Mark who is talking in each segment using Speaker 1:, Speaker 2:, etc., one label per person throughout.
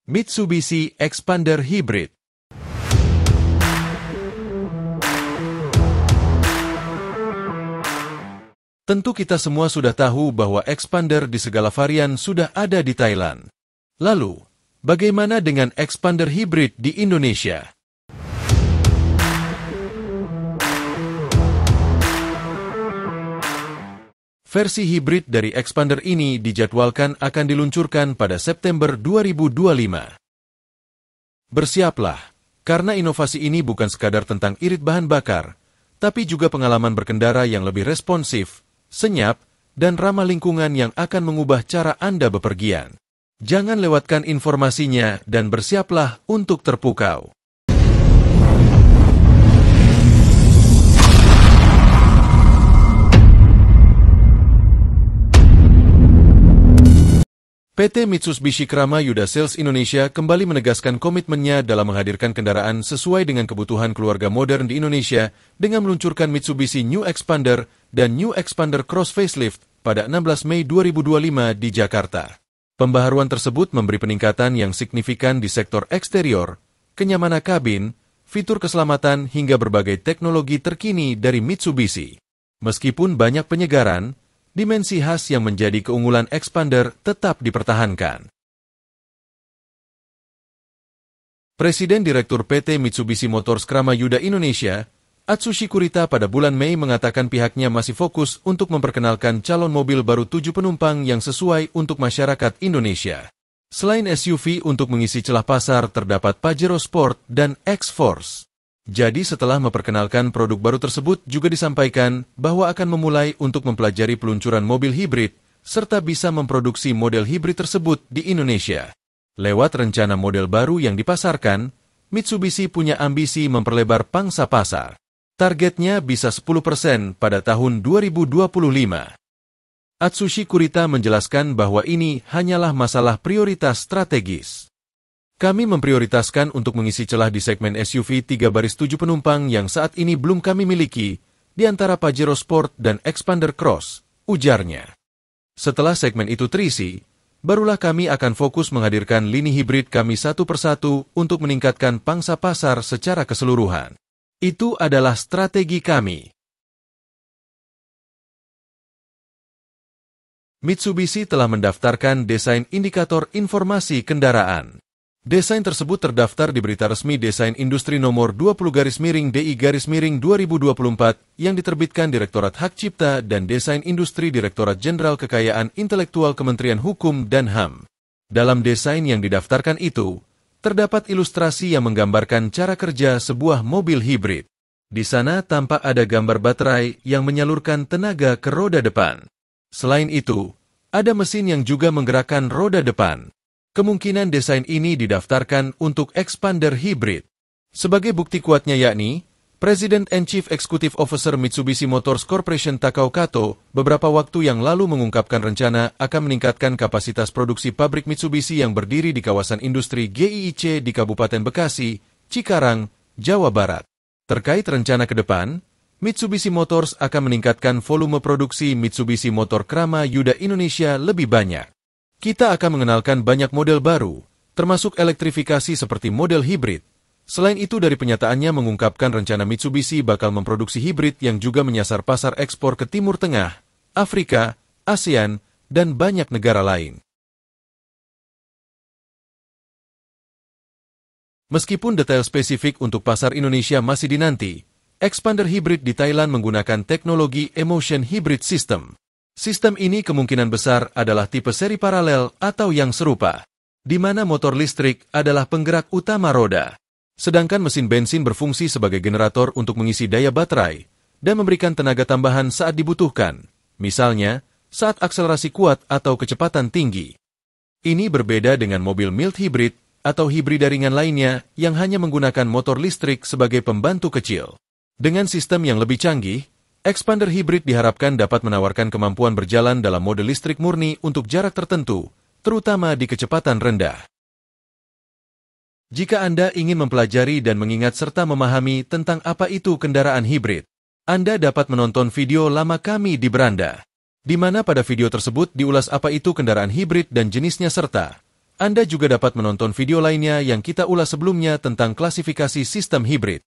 Speaker 1: Mitsubishi Xpander Hybrid. Tentu kita semua sudah tahu bahwa Xpander di segala varian sudah ada di Thailand. Lalu, bagaimana dengan Xpander Hybrid di Indonesia? Versi hibrid dari Xpander ini dijadwalkan akan diluncurkan pada September 2025. Bersiaplah, karena inovasi ini bukan sekadar tentang irit bahan bakar, tapi juga pengalaman berkendara yang lebih responsif, senyap, dan ramah lingkungan yang akan mengubah cara Anda bepergian. Jangan lewatkan informasinya dan bersiaplah untuk terpukau. PT Mitsubishi Krama Yuda Sales Indonesia kembali menegaskan komitmennya dalam menghadirkan kendaraan sesuai dengan kebutuhan keluarga modern di Indonesia dengan meluncurkan Mitsubishi New Xpander dan New Xpander Cross Facelift pada 16 Mei 2025 di Jakarta. Pembaharuan tersebut memberi peningkatan yang signifikan di sektor eksterior, kenyamanan kabin, fitur keselamatan hingga berbagai teknologi terkini dari Mitsubishi. Meskipun banyak penyegaran, dimensi khas yang menjadi keunggulan Xpander tetap dipertahankan. Presiden Direktur PT Mitsubishi Motors Krama Yuda Indonesia, Atsushi Kurita pada bulan Mei mengatakan pihaknya masih fokus untuk memperkenalkan calon mobil baru 7 penumpang yang sesuai untuk masyarakat Indonesia. Selain SUV untuk mengisi celah pasar terdapat Pajero Sport dan X-Force. Jadi setelah memperkenalkan produk baru tersebut juga disampaikan bahwa akan memulai untuk mempelajari peluncuran mobil hibrid serta bisa memproduksi model hibrid tersebut di Indonesia. Lewat rencana model baru yang dipasarkan, Mitsubishi punya ambisi memperlebar pangsa pasar. Targetnya bisa 10% pada tahun 2025. Atsushi Kurita menjelaskan bahwa ini hanyalah masalah prioritas strategis. Kami memprioritaskan untuk mengisi celah di segmen SUV 3 baris 7 penumpang yang saat ini belum kami miliki, di antara Pajero Sport dan Xpander Cross, ujarnya. Setelah segmen itu terisi, barulah kami akan fokus menghadirkan lini hibrid kami satu persatu untuk meningkatkan pangsa pasar secara keseluruhan. Itu adalah strategi kami. Mitsubishi telah mendaftarkan desain indikator informasi kendaraan. Desain tersebut terdaftar di Berita Resmi Desain Industri Nomor 20-DI-2024 yang diterbitkan Direktorat Hak Cipta dan Desain Industri Direktorat Jenderal Kekayaan Intelektual Kementerian Hukum dan HAM. Dalam desain yang didaftarkan itu, terdapat ilustrasi yang menggambarkan cara kerja sebuah mobil hibrid. Di sana tampak ada gambar baterai yang menyalurkan tenaga ke roda depan. Selain itu, ada mesin yang juga menggerakkan roda depan. Kemungkinan desain ini didaftarkan untuk Xpander Hybrid. Sebagai bukti kuatnya yakni, President and Chief Executive Officer Mitsubishi Motors Corporation Takao Kato beberapa waktu yang lalu mengungkapkan rencana akan meningkatkan kapasitas produksi pabrik Mitsubishi yang berdiri di kawasan industri GIIC di Kabupaten Bekasi, Cikarang, Jawa Barat. Terkait rencana ke depan, Mitsubishi Motors akan meningkatkan volume produksi Mitsubishi Motor Krama Yuda Indonesia lebih banyak. Kita akan mengenalkan banyak model baru, termasuk elektrifikasi seperti model hibrid. Selain itu dari penyataannya mengungkapkan rencana Mitsubishi bakal memproduksi hibrid yang juga menyasar pasar ekspor ke Timur Tengah, Afrika, ASEAN, dan banyak negara lain. Meskipun detail spesifik untuk pasar Indonesia masih dinanti, Xpander Hybrid di Thailand menggunakan teknologi Emotion Hybrid System. Sistem ini kemungkinan besar adalah tipe seri paralel atau yang serupa, di mana motor listrik adalah penggerak utama roda, sedangkan mesin bensin berfungsi sebagai generator untuk mengisi daya baterai dan memberikan tenaga tambahan saat dibutuhkan, misalnya saat akselerasi kuat atau kecepatan tinggi. Ini berbeda dengan mobil mild hybrid atau hibrida ringan lainnya yang hanya menggunakan motor listrik sebagai pembantu kecil. Dengan sistem yang lebih canggih, Xpander Hybrid diharapkan dapat menawarkan kemampuan berjalan dalam mode listrik murni untuk jarak tertentu, terutama di kecepatan rendah. Jika Anda ingin mempelajari dan mengingat serta memahami tentang apa itu kendaraan hibrid, Anda dapat menonton video lama kami di Beranda, di mana pada video tersebut diulas apa itu kendaraan hibrid dan jenisnya serta Anda juga dapat menonton video lainnya yang kita ulas sebelumnya tentang klasifikasi sistem hibrid.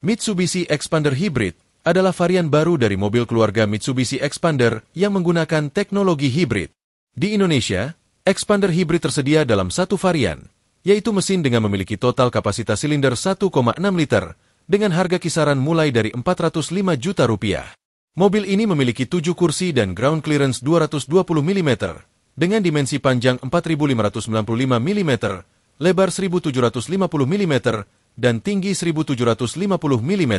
Speaker 1: Mitsubishi Expander Hybrid adalah varian baru dari mobil keluarga Mitsubishi Expander yang menggunakan teknologi hibrid. Di Indonesia, Expander Hybrid tersedia dalam satu varian, yaitu mesin dengan memiliki total kapasitas silinder 1,6 liter dengan harga kisaran mulai dari Rp405 juta. Mobil ini memiliki 7 kursi dan ground clearance 220 mm dengan dimensi panjang 4.595 mm, lebar 1.750 mm, dan tinggi 1.750 mm.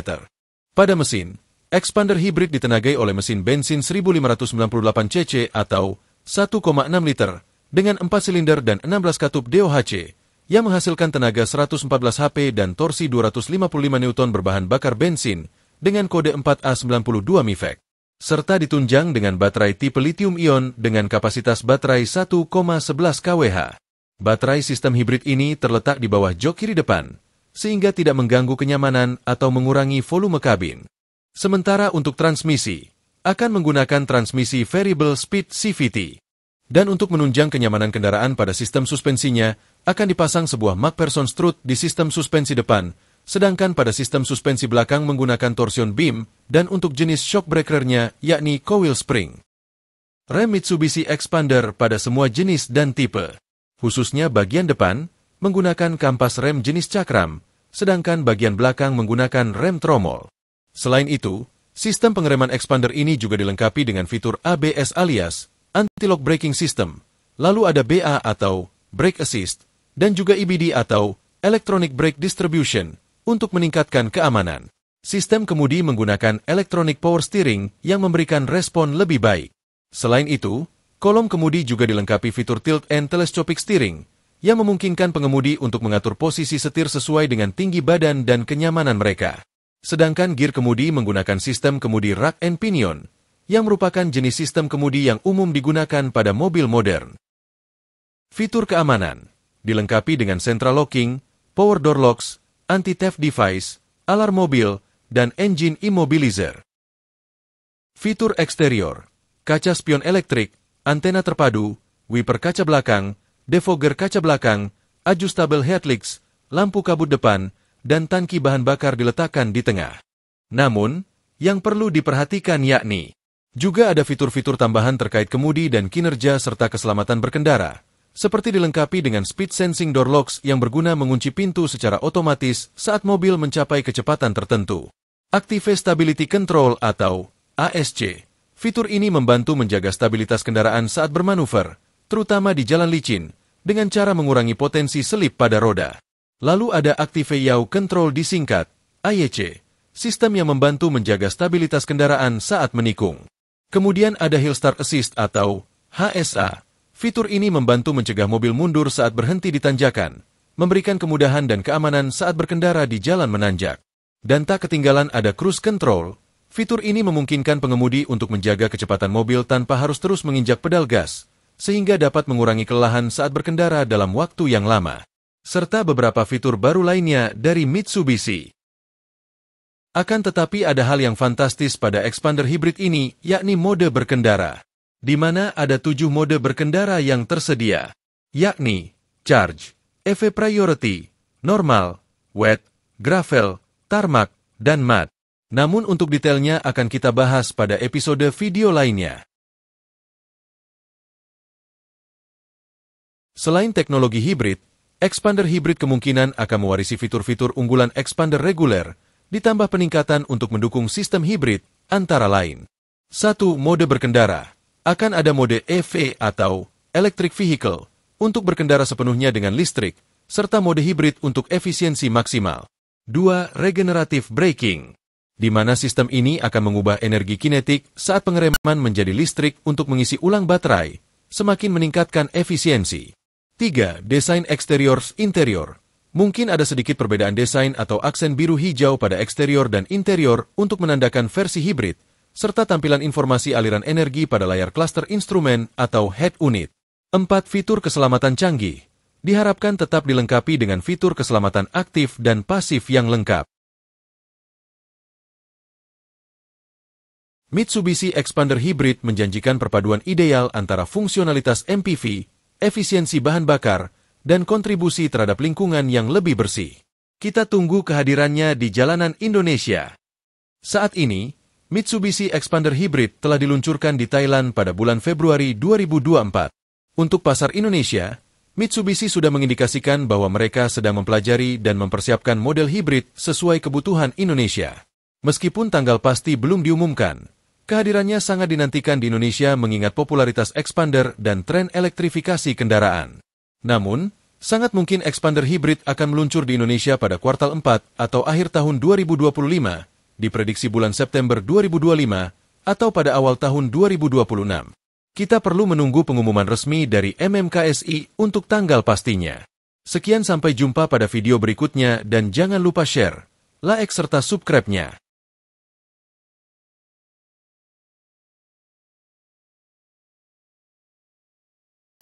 Speaker 1: Pada mesin, Expander Hybrid ditenagai oleh mesin bensin 1598 cc atau 1,6 liter dengan 4 silinder dan 16 katup DOHC yang menghasilkan tenaga 114 HP dan torsi 255 Newton berbahan bakar bensin dengan kode 4A92 MIFEC, serta ditunjang dengan baterai tipe lithium-ion dengan kapasitas baterai 1,11 kWh. Baterai sistem hibrid ini terletak di bawah jok kiri depan, sehingga tidak mengganggu kenyamanan atau mengurangi volume kabin. Sementara untuk transmisi, akan menggunakan transmisi variable speed CVT. Dan untuk menunjang kenyamanan kendaraan pada sistem suspensinya, akan dipasang sebuah MacPherson strut di sistem suspensi depan, sedangkan pada sistem suspensi belakang menggunakan torsion beam, dan untuk jenis shock breaker-nya yakni coil spring. Rem Mitsubishi Expander pada semua jenis dan tipe, khususnya bagian depan, menggunakan kampas rem jenis cakram, sedangkan bagian belakang menggunakan rem tromol. Selain itu, sistem pengereman Expander ini juga dilengkapi dengan fitur ABS alias Anti-Lock Braking System, lalu ada BA atau Brake Assist, dan juga EBD atau Electronic Brake Distribution untuk meningkatkan keamanan. Sistem kemudi menggunakan Electronic Power Steering yang memberikan respon lebih baik. Selain itu, kolom kemudi juga dilengkapi fitur Tilt and Telescopic Steering, yang memungkinkan pengemudi untuk mengatur posisi setir sesuai dengan tinggi badan dan kenyamanan mereka. Sedangkan gear kemudi menggunakan sistem kemudi rack and pinion, yang merupakan jenis sistem kemudi yang umum digunakan pada mobil modern. Fitur keamanan dilengkapi dengan central locking, power door locks, anti-theft device, alarm mobil, dan engine immobilizer. Fitur eksterior, kaca spion elektrik, antena terpadu, wiper kaca belakang, defogger kaca belakang, adjustable headlights, lampu kabut depan, dan tangki bahan bakar diletakkan di tengah. Namun, yang perlu diperhatikan yakni, juga ada fitur-fitur tambahan terkait kemudi dan kinerja serta keselamatan berkendara, seperti dilengkapi dengan speed sensing door locks yang berguna mengunci pintu secara otomatis saat mobil mencapai kecepatan tertentu. Active Stability Control atau ASC, fitur ini membantu menjaga stabilitas kendaraan saat bermanuver, terutama di jalan licin, dengan cara mengurangi potensi selip pada roda. Lalu ada Active Yaw Control disingkat, AYC, sistem yang membantu menjaga stabilitas kendaraan saat menikung. Kemudian ada Hill Start Assist atau HSA, fitur ini membantu mencegah mobil mundur saat berhenti di tanjakan, memberikan kemudahan dan keamanan saat berkendara di jalan menanjak. Dan tak ketinggalan ada Cruise Control, fitur ini memungkinkan pengemudi untuk menjaga kecepatan mobil tanpa harus terus menginjak pedal gas, sehingga dapat mengurangi kelelahan saat berkendara dalam waktu yang lama. Serta beberapa fitur baru lainnya dari Mitsubishi. Akan tetapi ada hal yang fantastis pada Expander Hybrid ini, yakni mode berkendara, di mana ada 7 mode berkendara yang tersedia, yakni Charge, EV Priority, Normal, Wet, Gravel, Tarmac, dan Mud. Namun untuk detailnya akan kita bahas pada episode video lainnya. Selain teknologi hibrid, Expander Hybrid kemungkinan akan mewarisi fitur-fitur unggulan Expander reguler, ditambah peningkatan untuk mendukung sistem hibrid, antara lain. 1. Mode berkendara. Akan ada mode EV atau Electric Vehicle, untuk berkendara sepenuhnya dengan listrik, serta mode hibrid untuk efisiensi maksimal. 2. Regenerative Braking, di mana sistem ini akan mengubah energi kinetik saat pengereman menjadi listrik untuk mengisi ulang baterai, semakin meningkatkan efisiensi. 3. Desain eksterior interior. Mungkin ada sedikit perbedaan desain atau aksen biru hijau pada eksterior dan interior untuk menandakan versi hibrid, serta tampilan informasi aliran energi pada layar cluster instrumen atau head unit. 4. Fitur keselamatan canggih. Diharapkan tetap dilengkapi dengan fitur keselamatan aktif dan pasif yang lengkap. Mitsubishi Expander Hybrid menjanjikan perpaduan ideal antara fungsionalitas MPV, efisiensi bahan bakar, dan kontribusi terhadap lingkungan yang lebih bersih. Kita tunggu kehadirannya di jalanan Indonesia. Saat ini, Mitsubishi Expander Hybrid telah diluncurkan di Thailand pada bulan Februari 2024. Untuk pasar Indonesia, Mitsubishi sudah mengindikasikan bahwa mereka sedang mempelajari dan mempersiapkan model hybrid sesuai kebutuhan Indonesia. Meskipun tanggal pasti belum diumumkan, kehadirannya sangat dinantikan di Indonesia mengingat popularitas Expander dan tren elektrifikasi kendaraan. Namun, sangat mungkin Expander Hybrid akan meluncur di Indonesia pada kuartal 4 atau akhir tahun 2025, diprediksi bulan September 2025, atau pada awal tahun 2026. Kita perlu menunggu pengumuman resmi dari MMKSI untuk tanggal pastinya. Sekian, sampai jumpa pada video berikutnya dan jangan lupa share, like serta subscribe-nya.